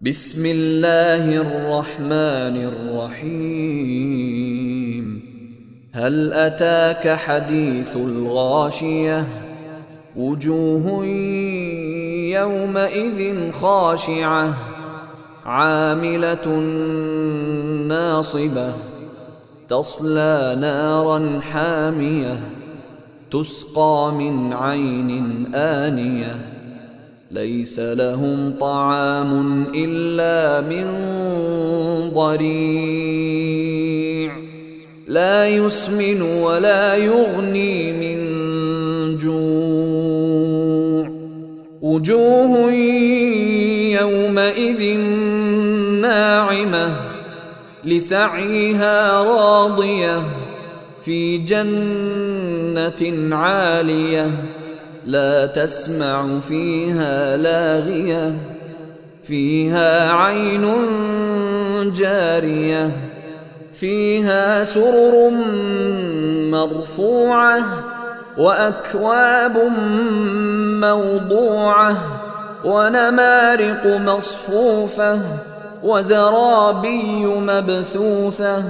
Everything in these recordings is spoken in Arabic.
بسم الله الرحمن الرحيم. هل أتاك حديث الغاشية؟ وجوه يومئذ خاشعة عاملة ناصبة تصلى نارا حامية تسقى من عين آنية ليس لهم طعام إلا من ضريع لا يسمن ولا يغني من جوع. وجوه يومئذ ناعمة لسعيها راضية في جنة عالية لا تسمع فيها لاغية فيها عين جارية فيها سرر مرفوعة وأكواب موضوعة ونمارق مصفوفة وزرابي مبثوثة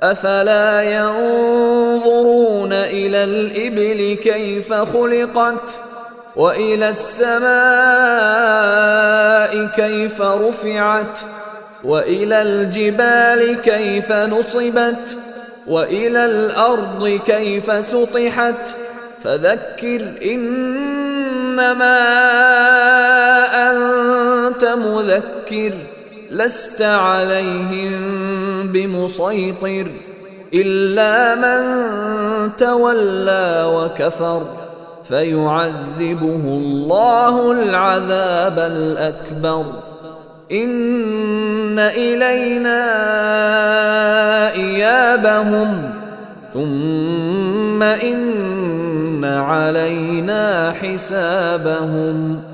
أفلا ينظرون إلى الإبل كيف خلقت وإلى السماء كيف رفعت وإلى الجبال كيف نصبت وإلى الأرض كيف سطحت فذكر إنما أنت مذكر لست عليهم بمسيطر إلا من تولى وكفر فيعذبه الله العذاب الأكبر. إن إلينا إيابهم ثم إن علينا حسابهم.